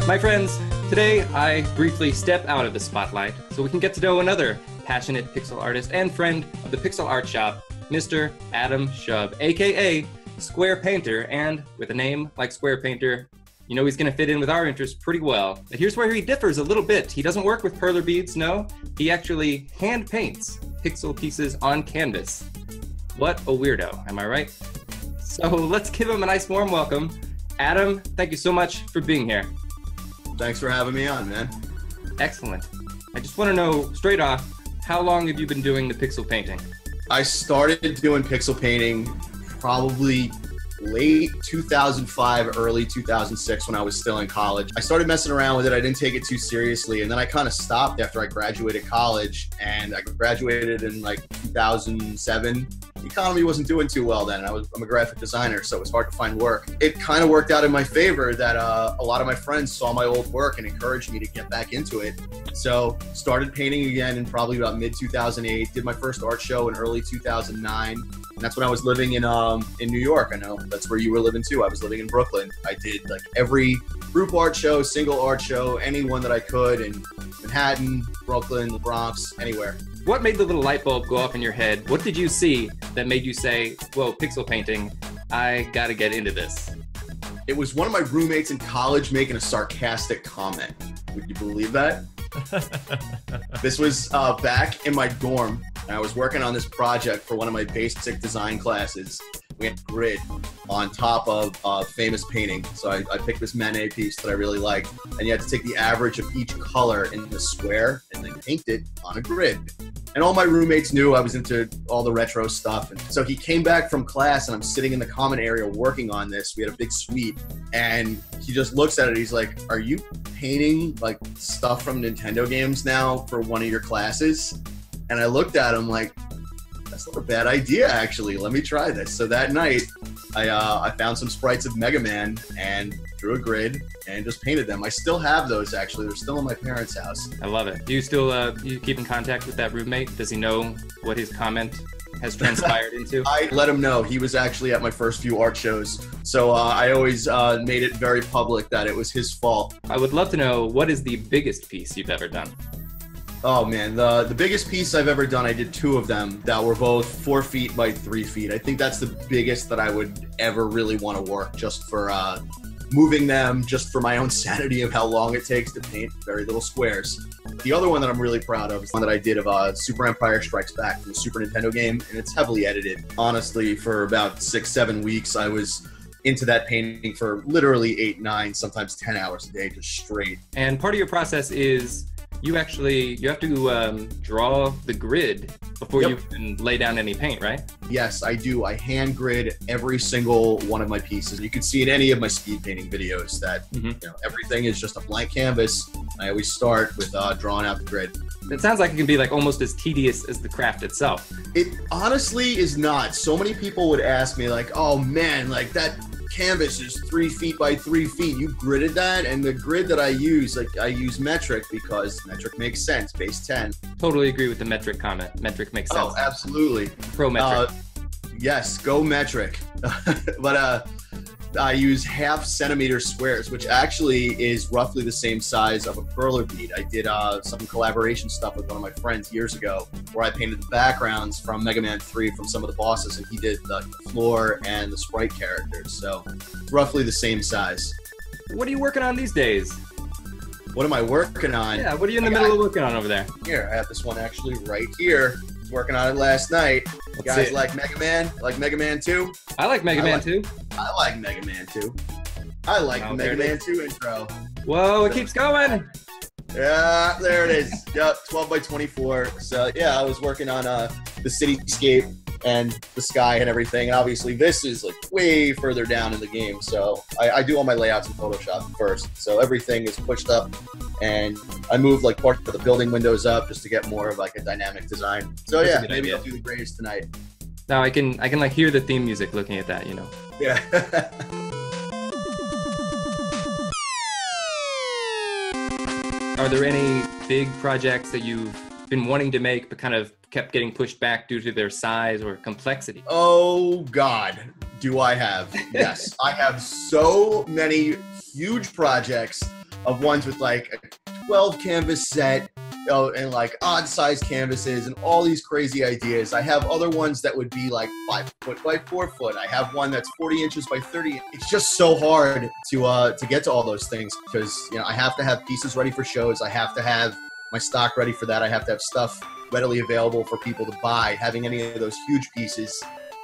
My friends, today I briefly step out of the spotlight so we can get to know another passionate pixel artist and friend of the pixel art shop, Mr. Adam Shub, aka Squarepainter, and with a name like Squarepainter, you know he's going to fit in with our interests pretty well. But here's where he differs a little bit. He doesn't work with perler beads, no. He actually hand paints pixel pieces on canvas. What a weirdo, am I right? So let's give him a nice warm welcome. Adam, thank you so much for being here. Thanks for having me on, man. Excellent. I just want to know straight off, how long have you been doing the pixel painting? I started doing pixel painting probably late 2005, early 2006 when I was still in college. I started messing around with it. I didn't take it too seriously. And then I kind of stopped after I graduated college, and I graduated in like 2007. The economy wasn't doing too well then. I'm a graphic designer, so it was hard to find work. It kind of worked out in my favor that a lot of my friends saw my old work and encouraged me to get back into it. So started painting again in probably about mid-2008, did my first art show in early 2009. And that's when I was living in New York. I know that's where you were living too. I was living in Brooklyn. I did like every group art show, single art show, any one that I could in Manhattan, Brooklyn, the Bronx, anywhere. What made the little light bulb go off in your head? What did you see that made you say, whoa, pixel painting, I gotta get into this? It was one of my roommates in college making a sarcastic comment. Would you believe that? This was back in my dorm. I was working on this project for one of my basic design classes. We had grid on top of famous painting. So I picked this Manet piece that I really liked. And you had to take the average of each color in the square and then paint it on a grid. And all my roommates knew I was into all the retro stuff. And so he came back from class and I'm sitting in the common area working on this. We had a big suite and he just looks at it. He's like, are you painting like stuff from Nintendo games now for one of your classes? And I looked at him like, that's not a bad idea, actually. Let me try this. So that night, I found some sprites of Mega Man and drew a grid and just painted them. I still have those, actually. They're still in my parents' house. I love it. Do you still you keep in contact with that roommate? Does he know what his comment has transpired into? I let him know. He was actually at my first few art shows. So I always made it very public that it was his fault. I would love to know, what is the biggest piece you've ever done? Oh man, the biggest piece I've ever done, I did two of them that were both 4 feet by 3 feet. I think that's the biggest that I would ever really want to work, just for moving them, just for my own sanity of how long it takes to paint very little squares. The other one that I'm really proud of is one that I did of Super Empire Strikes Back, from the Super Nintendo game, and it's heavily edited. Honestly, for about 6-7 weeks, I was into that painting for literally 8, 9, sometimes 10 hours a day, just straight. And part of your process is you have to draw the grid before you can lay down any paint, right? Yes, I do. I hand grid every single one of my pieces. You can see in any of my speed painting videos that you know, everything is just a blank canvas. I always start with drawing out the grid. It sounds like it can be like almost as tedious as the craft itself. It honestly is not. So many people would ask me like, oh man, like that canvas is 3 feet by 3 feet. You gridded that? And the grid that I use, like I use metric because metric makes sense, base 10. Totally agree with the metric comment. Metric makes sense. Oh, absolutely. Pro metric. Yes, go metric. But I use 1/2 centimeter squares, which actually is roughly the same size of a perler bead. I did some collaboration stuff with one of my friends years ago where I painted the backgrounds from Mega Man 3 from some of the bosses, and he did the floor and the sprite characters. So roughly the same size. What are you working on these days? What am I working on? Yeah, what are you in the middle of working on over there? Here, I have this one actually right here. I was working on it last night. You guys like Mega Man? Like Mega Man 2? I like Mega Man 2. I like Mega Man 2. I like the Mega Man 2 intro. Whoa, it keeps going. Yeah, there it is. Yep, 12 by 24. So yeah, I was working on the cityscape and the sky and everything. And obviously this is like way further down in the game. So I do all my layouts in Photoshop first. So everything is pushed up, and I moved like part of the building windows up just to get more of like a dynamic design. So yeah, maybe I'll do the greatest tonight. Now I can like hear the theme music looking at that, you know. Yeah. Are there any big projects that you've been wanting to make but kind of kept getting pushed back due to their size or complexity? Oh God, do I have? Yes, I have so many huge projects of ones with like a 12 canvas set, and like odd size canvases and all these crazy ideas. I have other ones that would be like 5 foot by 4 foot. I have one that's 40 inches by 30. It's just so hard to get to all those things because, you know, I have to have pieces ready for shows. I have to have my stock ready for that. I have to have stuff readily available for people to buy. Having any of those huge pieces,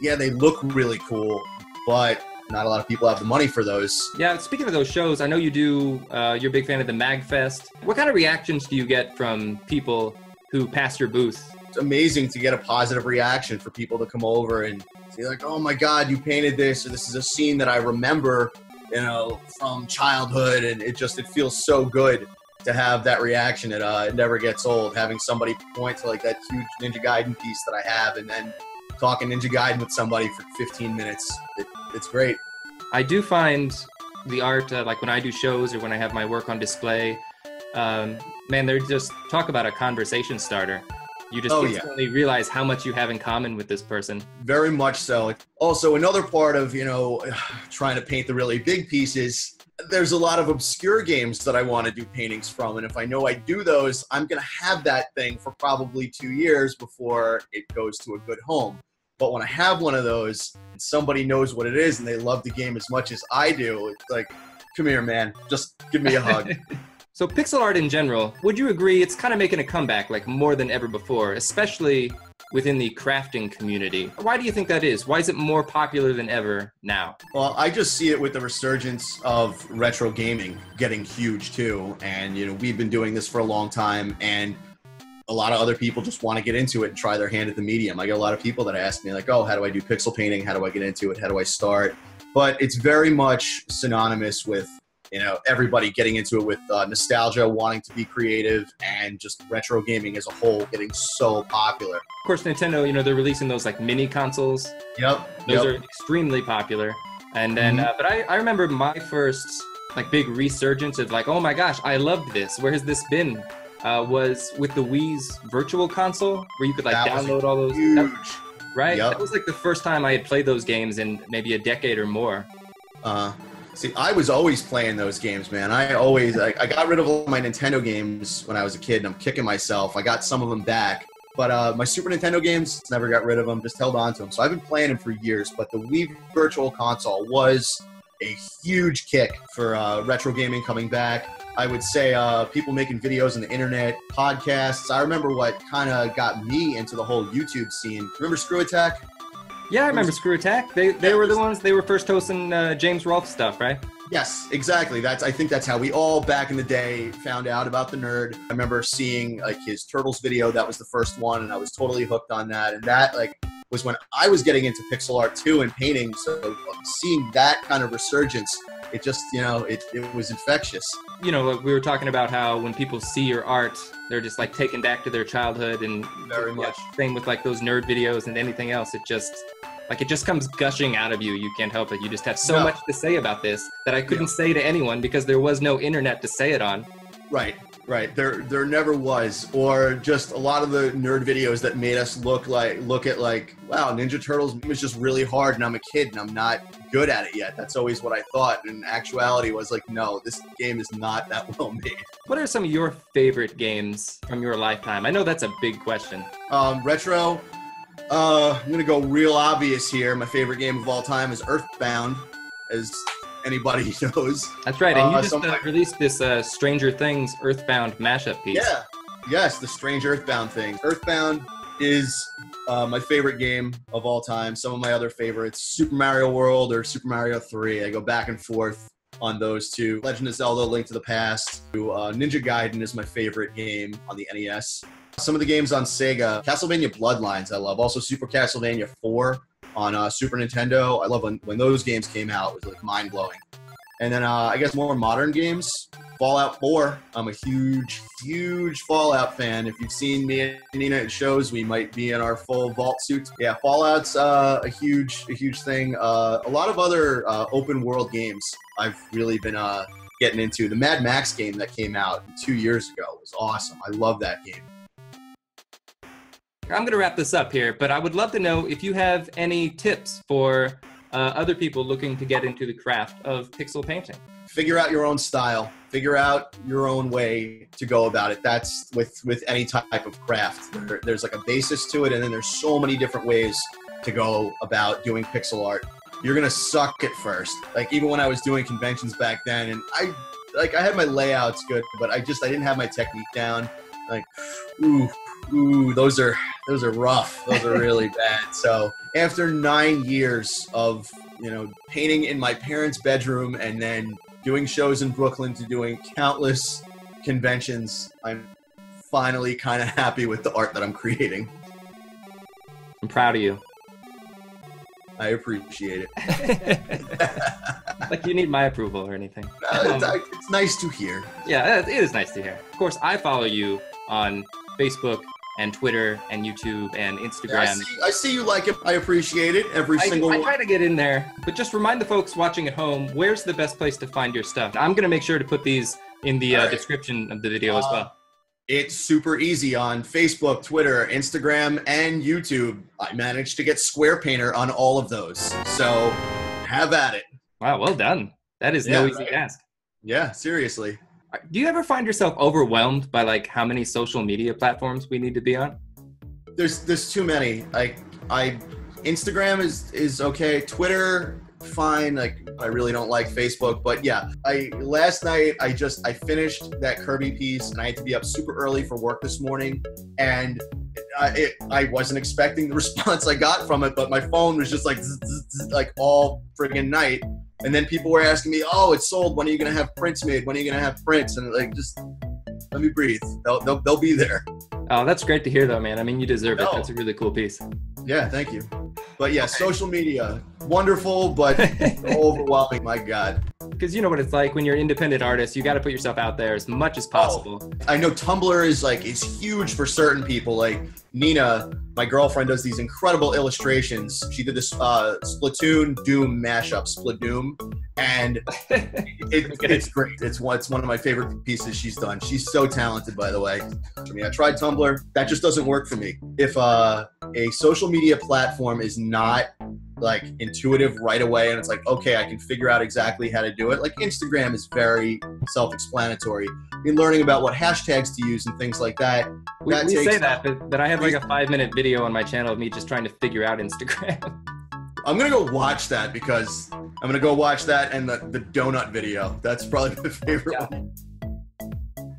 yeah, they look really cool, but not a lot of people have the money for those. Yeah, speaking of those shows, I know you do, you're a big fan of the MagFest. What kind of reactions do you get from people who pass your booth? It's amazing to get a positive reaction for people to come over and say like, oh my God, you painted this, or this is a scene that I remember, you know, from childhood. And it feels so good to have that reaction. It never gets old. Having somebody point to like that huge Ninja Gaiden piece that I have and then talking Ninja Gaiden with somebody for 15 minutes. It's great. I do find the art, like when I do shows or when I have my work on display, man, they're just talk about a conversation starter. You just instantly realize how much you have in common with this person. Very much so. Also, another part of, you know, trying to paint the really big pieces, there's a lot of obscure games that I want to do paintings from. And if I know I do those, I'm going to have that thing for probably 2 years before it goes to a good home. But when I have one of those and somebody knows what it is and they love the game as much as I do, it's like, come here, man, just give me a hug. So pixel art in general, would you agree it's kind of making a comeback like more than ever before, especially within the crafting community? Why do you think that is? Why is it more popular than ever now? Well, I just see it with the resurgence of retro gaming getting huge too. And, you know, we've been doing this for a long time and a lot of other people just want to get into it and try their hand at the medium. I get a lot of people that ask me like, oh, how do I do pixel painting? How do I get into it? How do I start? But it's very much synonymous with, you know, everybody getting into it with nostalgia, wanting to be creative, and just retro gaming as a whole getting so popular. Of course, Nintendo, you know, they're releasing those like mini consoles. Yep. Those are extremely popular. And then, but I remember my first like big resurgence of like, oh my gosh, I loved this. Where has this been? Was with the Wii's Virtual Console, where you could like download all those. Huge. Right? Yep. That was like the first time I had played those games in maybe a decade or more. See, I was always playing those games, man. I got rid of all my Nintendo games when I was a kid, and I'm kicking myself. I got some of them back, but my Super Nintendo games, never got rid of them, just held on to them. So I've been playing them for years, but the Wii Virtual Console was a huge kick for retro gaming coming back. I would say people making videos on the internet, podcasts. I remember what kind of got me into the whole YouTube scene. Remember Screw Attack? Yeah, I remember Screw Attack. They were the ones, they were first hosting James Rolfe stuff, right? Yes, exactly. I think that's how we all back in the day found out about the nerd. I remember seeing like his Turtles video. That was the first one, and I was totally hooked on that. And that like was when I was getting into pixel art too and painting. So seeing that kind of resurgence, it just, you know, it was infectious. You know, we were talking about how when people see your art, they're just like taken back to their childhood, and very much same with like those nerd videos and anything else. It just comes gushing out of you. You can't help it. You just have so much to say about this that I couldn't say to anyone because there was no internet to say it on. Right. There never was. Or just a lot of the nerd videos that made us look at like, wow, Ninja Turtles was just really hard and I'm a kid and I'm not good at it yet. That's always what I thought. And in actuality was like, no, this game is not that well made. What are some of your favorite games from your lifetime? I know that's a big question. Retro. I'm going to go real obvious here. My favorite game of all time is Earthbound, as anybody knows. That's right, and you just released this Stranger Things Earthbound mashup piece. Yeah, yes, the Strange Earthbound thing. Earthbound is my favorite game of all time. Some of my other favorites, Super Mario World or Super Mario 3. I go back and forth on those two. Legend of Zelda, Link to the Past. Ninja Gaiden is my favorite game on the NES. Some of the games on Sega, Castlevania Bloodlines I love. Also Super Castlevania 4 on Super Nintendo. I love when those games came out. It was like mind-blowing. And then I guess more modern games, Fallout 4. I'm a huge Fallout fan. If you've seen me and Nina at shows, we might be in our full vault suits. Yeah, Fallout's a huge thing. A lot of other open world games I've really been getting into. The Mad Max game that came out 2 years ago was awesome. I love that game. I'm going to wrap this up here, but I would love to know if you have any tips for other people looking to get into the craft of pixel painting. Figure out your own style. figure out your own way to go about it. That's with any type of craft. There's like a basis to it, and then there's so many different ways to go about doing pixel art. You're gonna suck at first. Like even when I was doing conventions back then, and I had my layouts good, but I didn't have my technique down. Like, ooh, those are rough. Those are really bad. So after 9 years of, painting in my parents' bedroom and then doing shows in Brooklyn to doing countless conventions, I'm finally kind of happy with the art that I'm creating. I'm proud of you. I appreciate it. Like you need my approval or anything. It's nice to hear. Yeah, it is nice to hear. Of course, I follow you on Facebook and Twitter and YouTube and Instagram. Yeah, I see you like it. I appreciate it. I try to get in there, but just remind the folks watching at home, where's the best place to find your stuff? I'm going to make sure to put these in the description of the video as well. It's super easy on Facebook, Twitter, Instagram, and YouTube. I managed to get Squarepainter on all of those. So have at it. Wow, well done. That is no easy task. Yeah, seriously. Do you ever find yourself overwhelmed by like how many social media platforms we need to be on? There's too many. Instagram is okay. Twitter, fine. Like I really don't like Facebook, but yeah. Last night I finished that Kirby piece, and I had to be up super early for work this morning, and I wasn't expecting the response I got from it, but my phone was just like zzz, zzz, zzz, like all friggin' night. And then people were asking me, "Oh, it's sold. When are you gonna have prints made? When are you gonna have prints?" And like, just let me breathe. They'll be there. Oh, that's great to hear, though, man. I mean, you deserve it. That's a really cool piece. Yeah, thank you. But yeah, social media, wonderful, but overwhelming. My God. Because you know what it's like when you're an independent artist. You got to put yourself out there as much as possible. I know Tumblr is huge for certain people. Like Neenja, my girlfriend, does these incredible illustrations. She did this Splatoon Doom mashup, Splatoon, and it's great. It's one of my favorite pieces she's done. She's so talented, by the way. I mean, I tried Tumblr. That just doesn't work for me. If a social media platform is not like intuitive right away, and it's like, okay, I can figure out exactly how to do it. Like Instagram is very self-explanatory. In learning about what hashtags to use and things like that. We say that, but I have like a 5-minute video on my channel of me just trying to figure out Instagram. I'm gonna go watch that because I'm gonna go watch that and the donut video. That's probably my favorite one.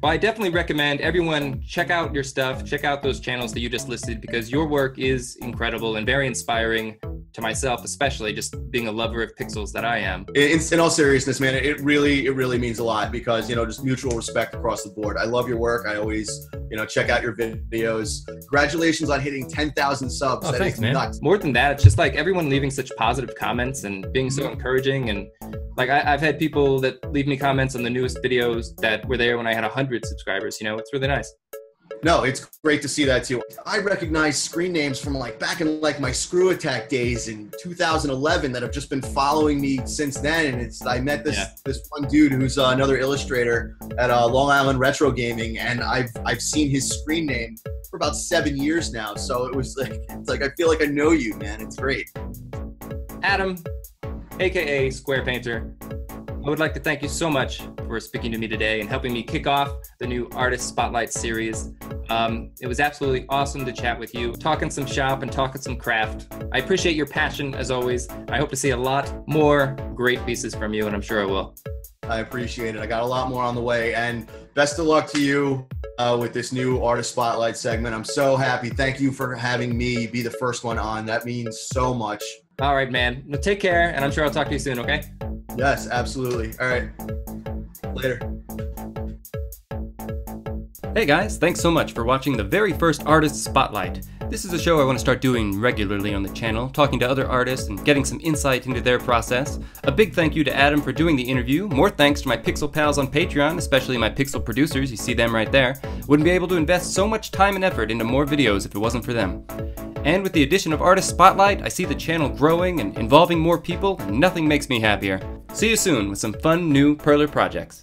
Well, I definitely recommend everyone check out your stuff, check out those channels that you just listed, because your work is incredible and very inspiring to myself, especially just being a lover of pixels that I am. In all seriousness, man, it really means a lot because, just mutual respect across the board. I love your work. I always, check out your videos. Congratulations on hitting 10,000 subs. Oh, thanks, man. Nuts. More than that, it's just like everyone leaving such positive comments and being so encouraging. And like I've had people that leave me comments on the newest videos that were there when I had 100 subscribers. It's really nice. No, it's great to see that too. I recognize screen names from back in my Screw Attack days in 2011 that have just been following me since then. And I met this one dude who's another illustrator at Long Island Retro Gaming, and I've seen his screen name for about 7 years now. So it's like I feel like I know you, man. It's great. Adam, AKA Squarepainter, I would like to thank you so much for speaking to me today and helping me kick off the new Artist Spotlight series. It was absolutely awesome to chat with you, talking some shop and talking some craft. I appreciate your passion as always. I hope to see a lot more great pieces from you, and I'm sure I will. I appreciate it. I got a lot more on the way, and best of luck to you with this new Artist Spotlight segment. I'm so happy. Thank you for having me be the first one on. That means so much. All right, man. Well, take care, and I'm sure I'll talk to you soon, okay? Yes, absolutely. All right. Later. Hey guys, thanks so much for watching the very first Artist Spotlight. This is a show I want to start doing regularly on the channel, talking to other artists and getting some insight into their process. A big thank you to Adam for doing the interview. More thanks to my Pixel pals on Patreon, especially my Pixel producers, you see them right there. Wouldn't be able to invest so much time and effort into more videos if it wasn't for them. And with the addition of Artist Spotlight, I see the channel growing and involving more people, and nothing makes me happier. See you soon with some fun new Perler projects.